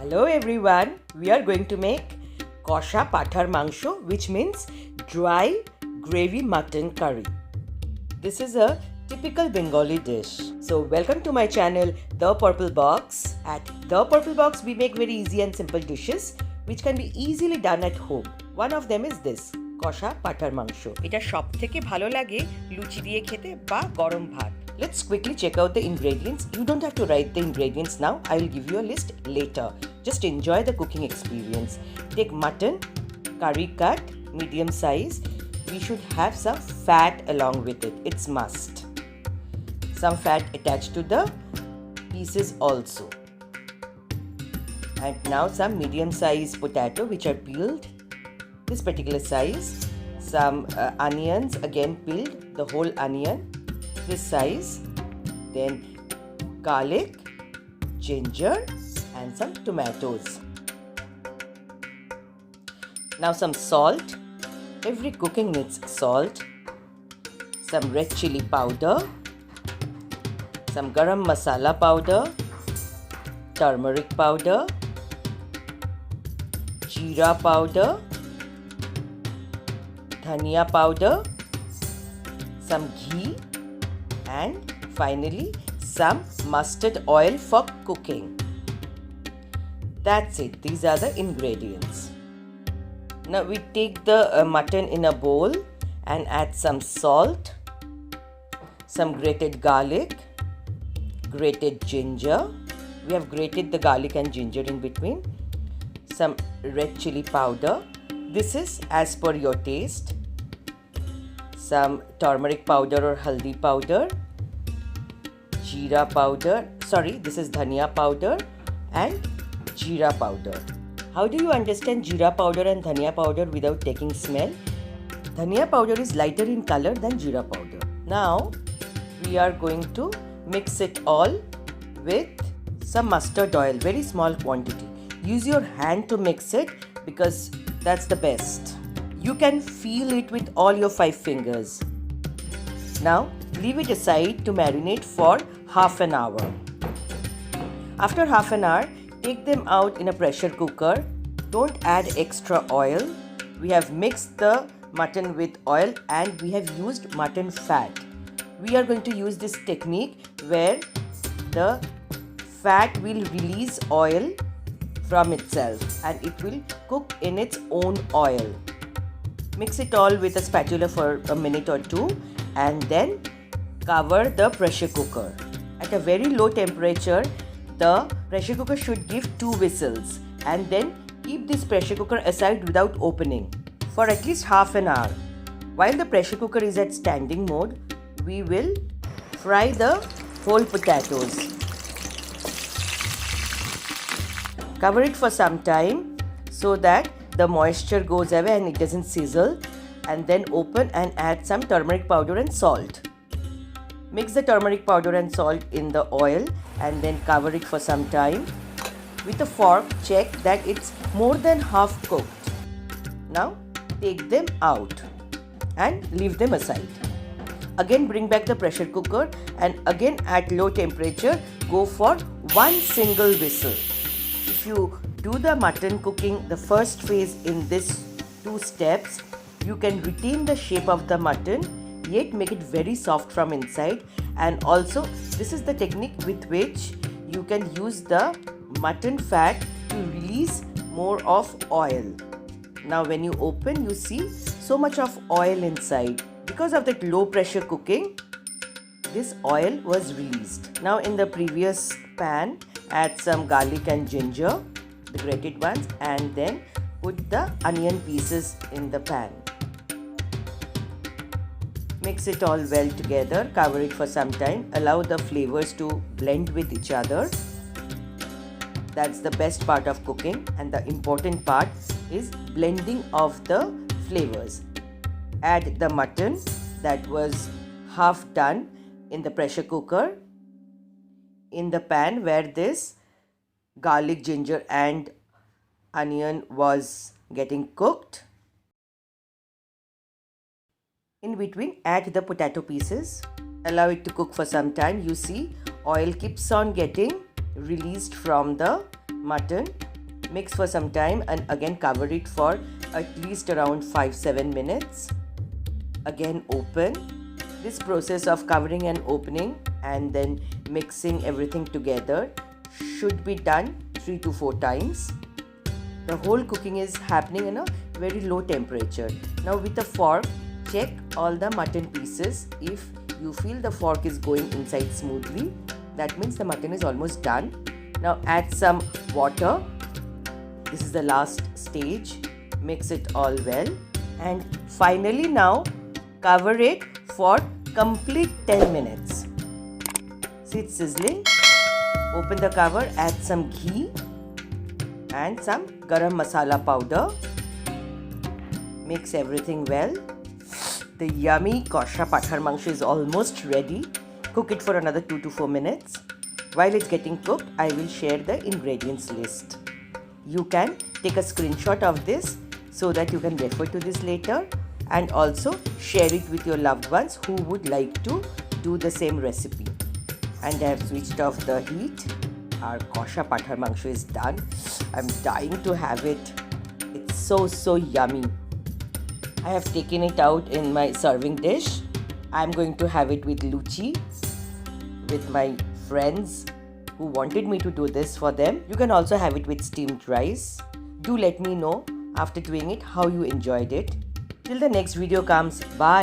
Hello everyone, we are going to make kosha pathar mangsho, which means dry gravy mutton curry. This is a typical Bengali dish. So welcome to my channel The Purple Box. At The Purple Box we make very easy and simple dishes which can be easily done at home. One of them is this kosha pathar mangsho. এটা সবথেকে ভালো লাগে লুচি দিয়ে খেতে বা গরম ভাত. Let's quickly check out the ingredients. You don't have to write the ingredients now. I will give you a list later. Just enjoy the cooking experience. Take mutton, curry cut, medium size. We should have some fat along with it. It's must. Some fat attached to the pieces also. And now some medium size potato which are peeled. This particular size. Some onions, again peeled, the whole onion. This size. Then garlic, ginger and some tomatoes. Now some salt. Every cooking needs salt. Some red chili powder. Some garam masala powder. Turmeric powder. Jeera powder. Dhania powder. Some ghee. And finally some mustard oil for cooking. That's it. These are the ingredients. Now we take the mutton in a bowl and add some salt, some grated garlic, grated ginger. We have grated the garlic and ginger in between. Some red chili powder. This is as per your taste. Some turmeric powder or haldi powder. Jeera powder. Sorry, this is dhania powder and jeera powder. How do you understand jeera powder and dhania powder without taking smell? Dhania powder is lighter in color than jeera powder. Now we are going to mix it all with some mustard oil, very small quantity. Use your hand to mix it because that's the best. You can feel it with all your 5 fingers. Now leave it aside to marinate for half an hour. After half an hour, take them out in a pressure cooker. Don't add extra oil. We have mixed the mutton with oil and we have used mutton fat. We are going to use this technique where the fat will release oil from itself and it will cook in its own oil. Mix it all with a spatula for a minute or two and then cover the pressure cooker. At a very low temperature, the pressure cooker should give 2 whistles and then keep this pressure cooker aside without opening for at least half an hour. While the pressure cooker is at standing mode, we will fry the whole potatoes. Cover it for some time so that the moisture goes away and it doesn't sizzle, and then open and add some turmeric powder and salt. Mix the turmeric powder and salt in the oil and then cover it for some time. With a fork, check that it's more than half cooked. Now take them out and leave them aside. Again bring back the pressure cooker and again at low temperature go for 1 single whistle. If you do the mutton cooking, the first phase in this 2 steps, you can retain the shape of the mutton yet make it very soft from inside, and also this is the technique with which you can use the mutton fat to release more of oil. Now when you open, you see so much of oil inside. Because of that low pressure cooking, this oil was released. Now in the previous pan, add some garlic and ginger, the grated ones, and then put the onion pieces in the pan. Mix it all well together, cover it for some time, allow the flavors to blend with each other. That's the best part of cooking, and the important part is blending of the flavors. Add the mutton that was half done in the pressure cooker in the pan where this garlic, ginger and onion was getting cooked. In between, add the potato pieces. Allow it to cook for some time. You see, oil keeps on getting released from the mutton Mix for some time and again cover it for at least around 5-7 minutes. Again open. This process of covering and opening and then mixing everything together should be done 3 to 4 times. The whole cooking is happening in a very low temperature. Now with a fork, check all the mutton pieces. If you feel the fork is going inside smoothly, that means the mutton is almost done. Now add some water. This is the last stage. Mix it all well. And finally now cover it for complete 10 minutes. See, it's sizzling. Open the cover, add some ghee and some garam masala powder. Mix everything well. The yummy kosha pathar mangsho is almost ready. Cook it for another 2 to 4 minutes. While it's getting cooked, I will share the ingredients list. You can take a screenshot of this so that you can refer to this later, and also share it with your loved ones who would like to do the same recipe. And I have switched off the heat. Our kosha pathar mangsho is done. I'm dying to have it. It's so yummy. I have taken it out in my serving dish. I'm going to have it with luchi, with my friends who wanted me to do this for them. You can also have it with steamed rice. Do let me know after doing it how you enjoyed it. Till the next video comes, bye.